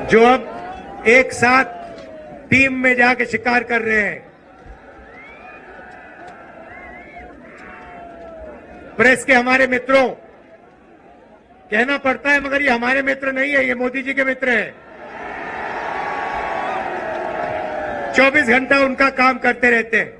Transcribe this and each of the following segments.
जो अब एक साथ टीम में जाके शिकार कर रहे हैं। प्रेस के हमारे मित्रों, कहना पड़ता है मगर ये हमारे मित्र नहीं है, ये मोदी जी के मित्र हैं। 24 घंटा उनका काम करते रहते हैं।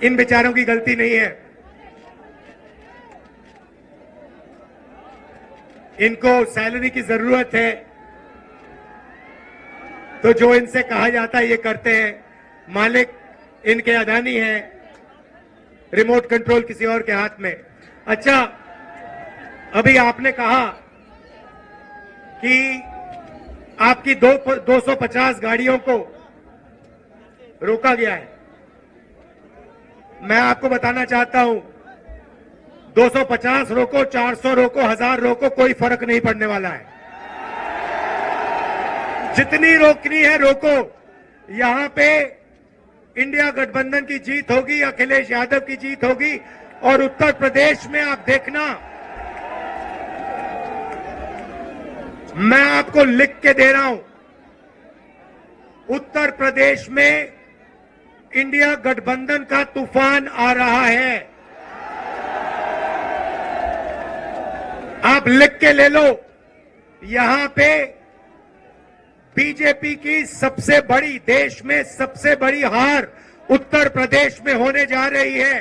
इन बेचारों की गलती नहीं है। इनको सैलरी की जरूरत है तो जो इनसे कहा जाता है ये करते हैं। मालिक इनके अदानी है, रिमोट कंट्रोल किसी और के हाथ में। अच्छा, अभी आपने कहा कि आपकी 250 गाड़ियों को रोका गया है। मैं आपको बताना चाहता हूं, 250 रोको, 400 रोको, 1000 रोको, कोई फर्क नहीं पड़ने वाला है। जितनी रोकनी है रोको। यहां पे इंडिया गठबंधन की जीत होगी, अखिलेश यादव की जीत होगी। और उत्तर प्रदेश में आप देखना, मैं आपको लिख के दे रहा हूं, उत्तर प्रदेश में इंडिया गठबंधन का तूफान आ रहा है। आप लिख के ले लो। यहां पे बीजेपी की सबसे बड़ी, देश में सबसे बड़ी हार उत्तर प्रदेश में होने जा रही है।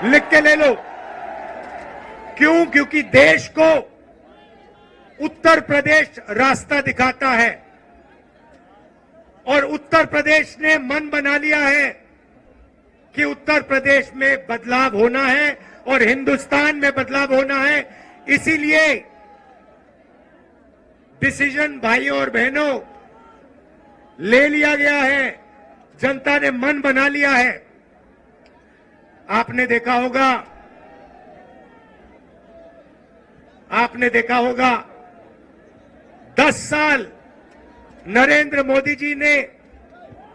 लिख के ले लो। क्यों? क्योंकि देश को उत्तर प्रदेश रास्ता दिखाता है और उत्तर प्रदेश ने मन बना लिया है कि उत्तर प्रदेश में बदलाव होना है और हिंदुस्तान में बदलाव होना है। इसीलिए डिसीजन भाइयों और बहनों ले लिया गया है। जनता ने मन बना लिया है। आपने देखा होगा 10 साल नरेंद्र मोदी जी ने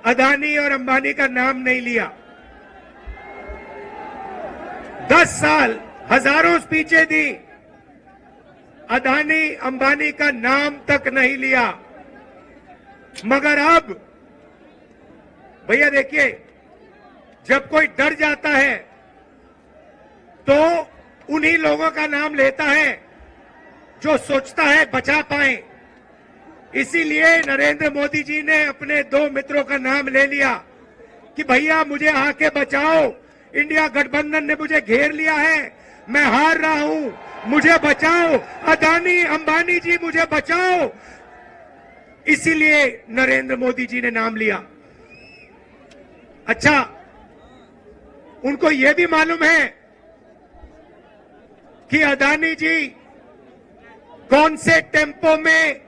अदानी और अंबानी का नाम नहीं लिया। 10 साल हजारों स्पीचें दी, अदानी अंबानी का नाम तक नहीं लिया। मगर अब भैया देखिए, जब कोई डर जाता है तो उन्हीं लोगों का नाम लेता है जो सोचता है बचा पाए। इसीलिए नरेंद्र मोदी जी ने अपने 2 मित्रों का नाम ले लिया कि भैया मुझे आके बचाओ, इंडिया गठबंधन ने मुझे घेर लिया है, मैं हार रहा हूं, मुझे बचाओ, अदानी अंबानी जी मुझे बचाओ। इसीलिए नरेंद्र मोदी जी ने नाम लिया। अच्छा, उनको यह भी मालूम है कि अदानी जी कौन से टेम्पो में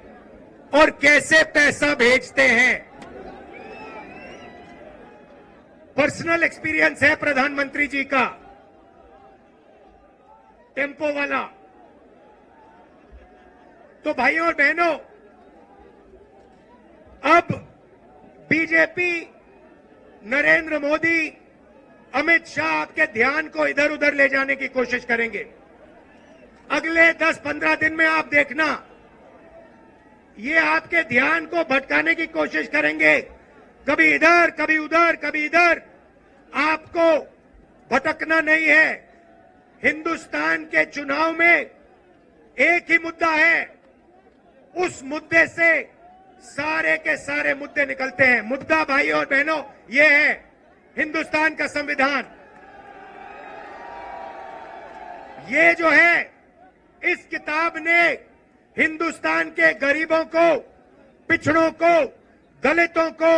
और कैसे पैसा भेजते हैं। पर्सनल एक्सपीरियंस है प्रधानमंत्री जी का, टेम्पो वाला। तो भाइयों और बहनों, अब बीजेपी, नरेंद्र मोदी, अमित शाह आपके ध्यान को इधर उधर ले जाने की कोशिश करेंगे। अगले 10-15 दिन में आप देखना, ये आपके ध्यान को भटकाने की कोशिश करेंगे। कभी इधर, कभी उधर, कभी इधर। आपको भटकना नहीं है। हिंदुस्तान के चुनाव में एक ही मुद्दा है, उस मुद्दे से सारे के सारे मुद्दे निकलते हैं। मुद्दा भाइयों और बहनों ये है हिंदुस्तान का संविधान। ये जो है, इस किताब ने हिंदुस्तान के गरीबों को, पिछड़ों को, दलितों को,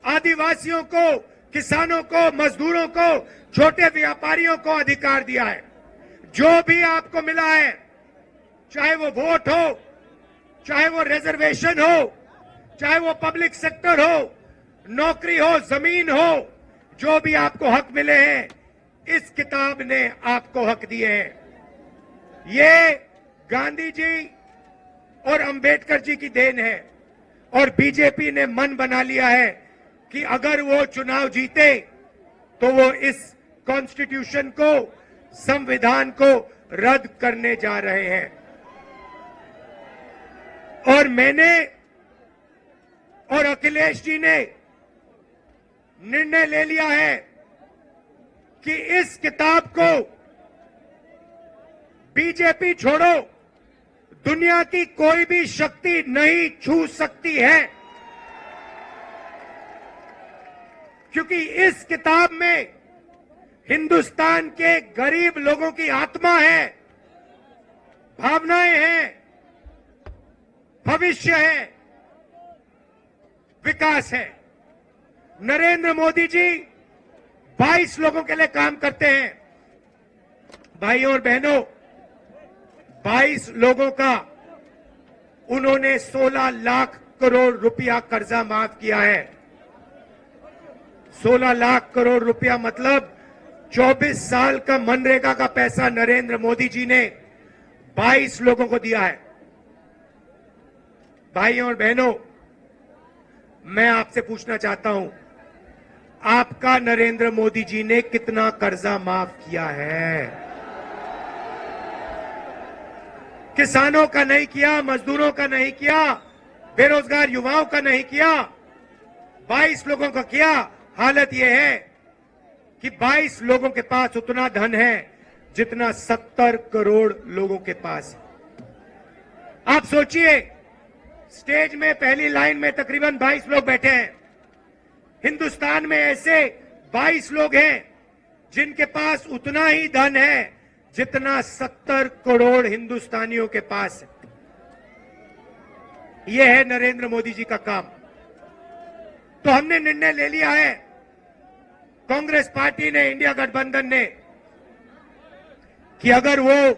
आदिवासियों को, किसानों को, मजदूरों को, छोटे व्यापारियों को अधिकार दिया है। जो भी आपको मिला है, चाहे वो वोट हो, चाहे वो रिजर्वेशन हो, चाहे वो पब्लिक सेक्टर हो, नौकरी हो, जमीन हो, जो भी आपको हक मिले हैं, इस किताब ने आपको हक दिए हैं। ये गांधी जी और अंबेडकर जी की देन है। और बीजेपी ने मन बना लिया है कि अगर वो चुनाव जीते तो वो इस कॉन्स्टिट्यूशन को, संविधान को रद्द करने जा रहे हैं। और मैंने और अखिलेश जी ने निर्णय ले लिया है कि इस किताब को बीजेपी छोड़ो दुनिया की कोई भी शक्ति नहीं छू सकती है, क्योंकि इस किताब में हिंदुस्तान के गरीब लोगों की आत्मा है, भावनाएं हैं, भविष्य है, विकास है। नरेंद्र मोदी जी 22 लोगों के लिए काम करते हैं। भाइयों और बहनों, 22 लोगों का उन्होंने 16 लाख करोड़ रुपया कर्जा माफ किया है। 16 लाख करोड़ रुपया मतलब 24 साल का मनरेगा का पैसा नरेंद्र मोदी जी ने 22 लोगों को दिया है। भाइयों और बहनों, मैं आपसे पूछना चाहता हूं, आपका नरेंद्र मोदी जी ने कितना कर्जा माफ किया है? किसानों का नहीं किया, मजदूरों का नहीं किया, बेरोजगार युवाओं का नहीं किया, 22 लोगों का किया। हालत यह है कि 22 लोगों के पास उतना धन है जितना 70 करोड़ लोगों के पास है। आप सोचिए, स्टेज में पहली लाइन में तकरीबन 22 लोग बैठे हैं। हिंदुस्तान में ऐसे 22 लोग हैं जिनके पास उतना ही धन है जितना 70 करोड़ हिंदुस्तानियों के पास है। यह है नरेंद्र मोदी जी का काम। तो हमने निर्णय ले लिया है, कांग्रेस पार्टी ने, इंडिया गठबंधन ने, कि अगर वो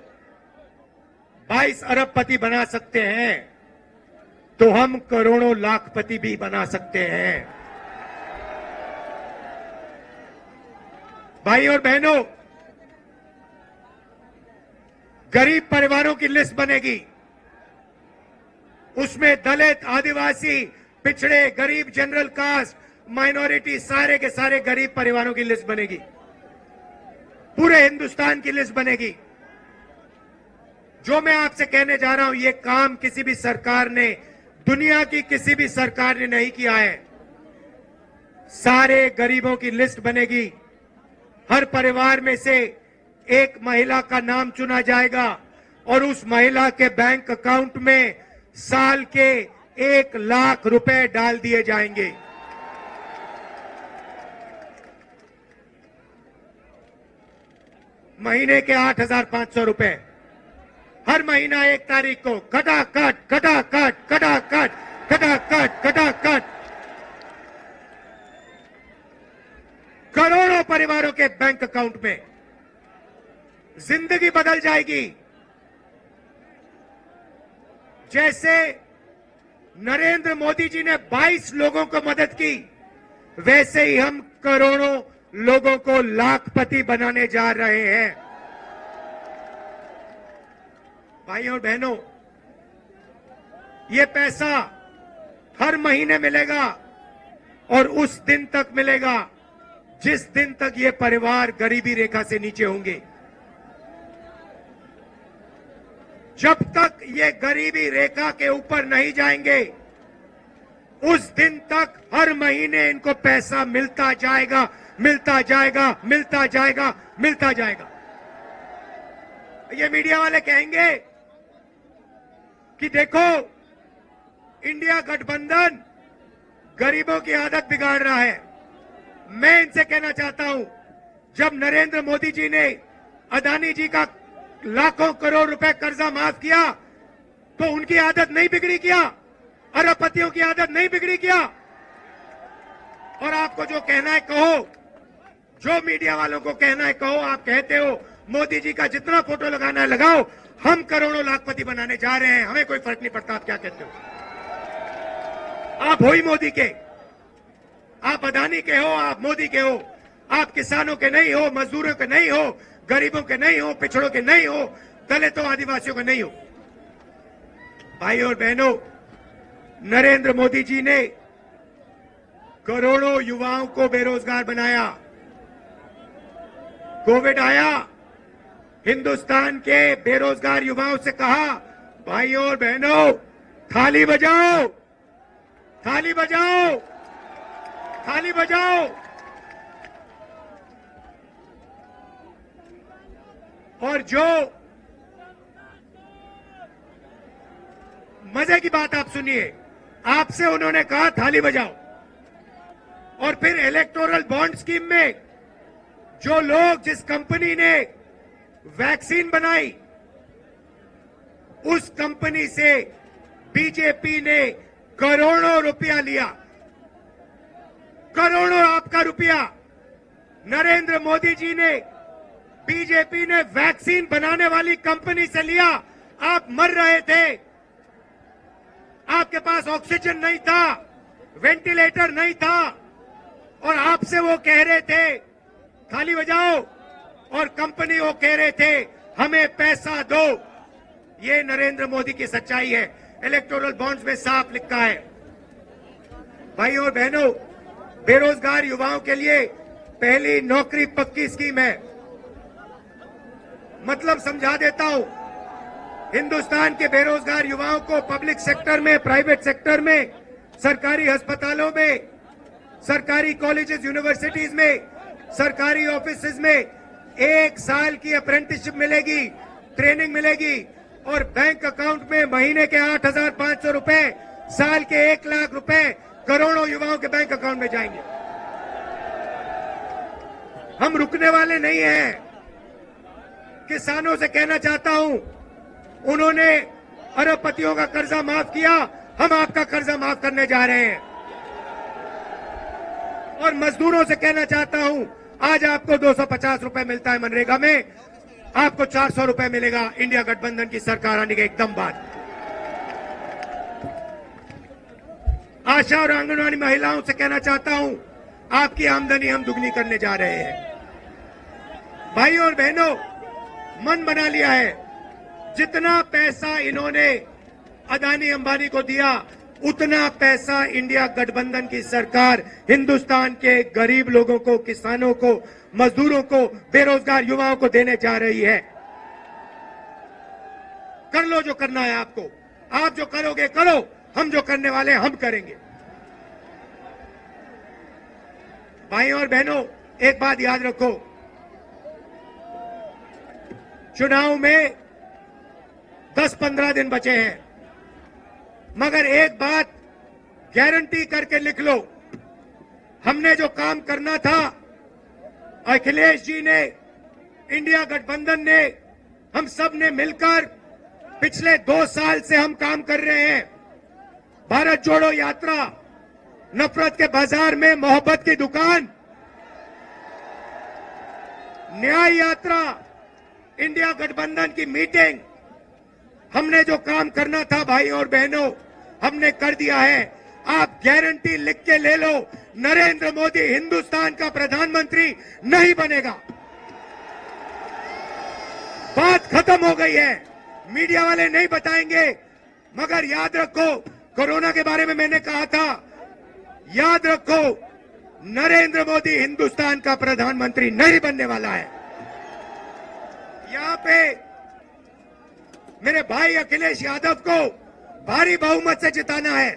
22 अरबपति बना सकते हैं तो हम करोड़ों लाखपति भी बना सकते हैं। भाई और बहनों, गरीब परिवारों की लिस्ट बनेगी। उसमें दलित, आदिवासी, पिछड़े, गरीब, जनरल कास्ट, माइनॉरिटी, सारे के सारे गरीब परिवारों की लिस्ट बनेगी। पूरे हिंदुस्तान की लिस्ट बनेगी। जो मैं आपसे कहने जा रहा हूं, यह काम किसी भी सरकार ने, दुनिया की किसी भी सरकार ने नहीं किया है। सारे गरीबों की लिस्ट बनेगी। हर परिवार में से एक महिला का नाम चुना जाएगा और उस महिला के बैंक अकाउंट में साल के 1 लाख रुपए डाल दिए जाएंगे। महीने के 8,500 रुपए हर महीना 1 तारीख को खटाखट खटाखट खटाखट खटाखट खटाखट करोड़ों परिवारों के बैंक अकाउंट में। जिंदगी बदल जाएगी। जैसे नरेंद्र मोदी जी ने 22 लोगों को मदद की, वैसे ही हम करोड़ों लोगों को लाखपति बनाने जा रहे हैं। भाइयों और बहनों, ये पैसा हर महीने मिलेगा और उस दिन तक मिलेगा जिस दिन तक ये परिवार गरीबी रेखा से नीचे होंगे। जब तक ये गरीबी रेखा के ऊपर नहीं जाएंगे, उस दिन तक हर महीने इनको पैसा मिलता जाएगा, मिलता जाएगा, मिलता जाएगा, मिलता जाएगा। ये मीडिया वाले कहेंगे कि देखो, इंडिया गठबंधन गरीबों की आदत बिगाड़ रहा है। मैं इनसे कहना चाहता हूं, जब नरेंद्र मोदी जी ने अदानी जी का लाखों करोड़ रुपए कर्जा माफ किया तो उनकी आदत नहीं बिगड़ी क्या? अरबपतियों की आदत नहीं बिगड़ी क्या? और आपको जो कहना है कहो, जो मीडिया वालों को कहना है कहो। आप कहते हो मोदी जी का जितना फोटो लगाना है लगाओ, हम करोड़ों लाखपति बनाने जा रहे हैं, हमें कोई फर्क नहीं पड़ता आप क्या कहते हो। आप हो ही मोदी के, आप अदानी के हो, आप मोदी के हो। आप किसानों के नहीं हो, मजदूरों के नहीं हो, गरीबों के नहीं हो, पिछड़ों के नहीं हो, दलितों, आदिवासियों के नहीं हो। भाइयों और बहनों, नरेंद्र मोदी जी ने करोड़ों युवाओं को बेरोजगार बनाया। कोविड आया, हिंदुस्तान के बेरोजगार युवाओं से कहा, भाइयों और बहनों, थाली बजाओ, थाली बजाओ, थाली बजाओ। और जो मजे की बात आप सुनिए, आपसे उन्होंने कहा थाली बजाओ, और फिर इलेक्टोरल बॉन्ड स्कीम में जो लोग, जिस कंपनी ने वैक्सीन बनाई, उस कंपनी से बीजेपी ने करोड़ों रुपया लिया। करोड़ों आपका रुपया नरेंद्र मोदी जी ने, बीजेपी ने वैक्सीन बनाने वाली कंपनी से लिया। आप मर रहे थे, आपके पास ऑक्सीजन नहीं था, वेंटिलेटर नहीं था, और आपसे वो कह रहे थे थाली बजाओ, और कंपनी वो कह रहे थे हमें पैसा दो। ये नरेंद्र मोदी की सच्चाई है। इलेक्टोरल बॉन्ड्स में साफ लिखा है। भाई और बहनों, बेरोजगार युवाओं के लिए पहली नौकरी पक्की स्कीम है। मतलब समझा देता हूं, हिंदुस्तान के बेरोजगार युवाओं को पब्लिक सेक्टर में, प्राइवेट सेक्टर में, सरकारी अस्पतालों में, सरकारी कॉलेजेस, यूनिवर्सिटीज में, सरकारी ऑफिसेज में 1 साल की अप्रेंटिसशिप मिलेगी, ट्रेनिंग मिलेगी, और बैंक अकाउंट में महीने के 8,500 रुपए, साल के 1 लाख रुपए करोड़ों युवाओं के बैंक अकाउंट में जाएंगे। हम रुकने वाले नहीं हैं। किसानों से कहना चाहता हूं, उन्होंने अरबपतियों का कर्जा माफ किया, हम आपका कर्जा माफ करने जा रहे हैं। और मजदूरों से कहना चाहता हूं, आज आपको 250 रुपए मिलता है मनरेगा में, आपको 400 रुपए मिलेगा इंडिया गठबंधन की सरकार आने के एकदम बाद। आशा और आंगनवाड़ी महिलाओं से कहना चाहता हूं, आपकी आमदनी हम दुगनी करने जा रहे हैं। भाई और बहनों, मन बना लिया है, जितना पैसा इन्होंने अदानी अंबानी को दिया, उतना पैसा इंडिया गठबंधन की सरकार हिंदुस्तान के गरीब लोगों को, किसानों को, मजदूरों को, बेरोजगार युवाओं को देने जा रही है। कर लो जो करना है आपको, आप जो करोगे करो, हम जो करने वाले हैं हम करेंगे। भाई और बहनों, एक बात याद रखो, चुनाव में 10-15 दिन बचे हैं, मगर एक बात गारंटी करके लिख लो, हमने जो काम करना था, अखिलेश जी ने, इंडिया गठबंधन ने, हम सब ने मिलकर पिछले 2 साल से हम काम कर रहे हैं। भारत जोड़ो यात्रा, नफरत के बाजार में मोहब्बत की दुकान, न्याय यात्रा, इंडिया गठबंधन की मीटिंग, हमने जो काम करना था भाई और बहनों, हमने कर दिया है। आप गारंटी लिख के ले लो, नरेंद्र मोदी हिंदुस्तान का प्रधानमंत्री नहीं बनेगा। बात खत्म हो गई है, मीडिया वाले नहीं बताएंगे, मगर याद रखो, कोरोना के बारे में मैंने कहा था, याद रखो, नरेंद्र मोदी हिंदुस्तान का प्रधानमंत्री नहीं बनने वाला है। यहां पे मेरे भाई अखिलेश यादव को भारी बहुमत से जिताना है,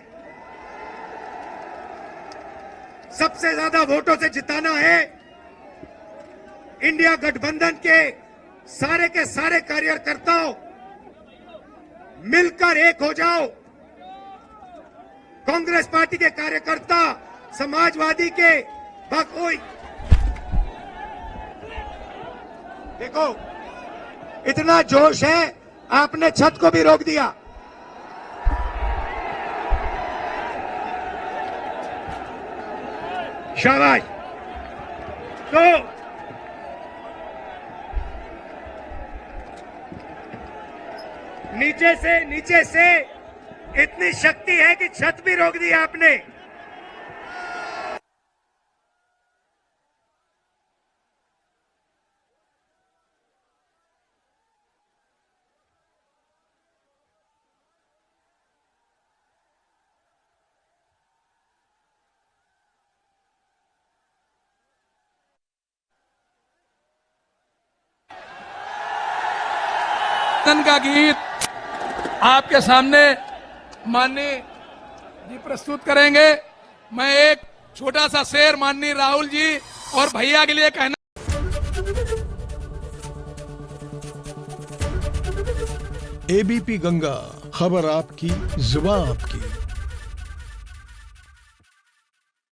सबसे ज्यादा वोटों से जिताना है। इंडिया गठबंधन के सारे कार्यकर्ताओं मिलकर एक हो जाओ। कांग्रेस पार्टी के कार्यकर्ता, समाजवादी के, बाकोई, देखो इतना जोश है, आपने छत को भी रोक दिया। शाबाश। तो नीचे से इतनी शक्ति है कि छत भी रोक दी आपने। का गीत आपके सामने माननीय जी प्रस्तुत करेंगे। मैं एक छोटा सा शेर माननीय राहुल जी और भैया के लिए कहना। एबीपी गंगा, खबर आपकी, जुबान आपकी।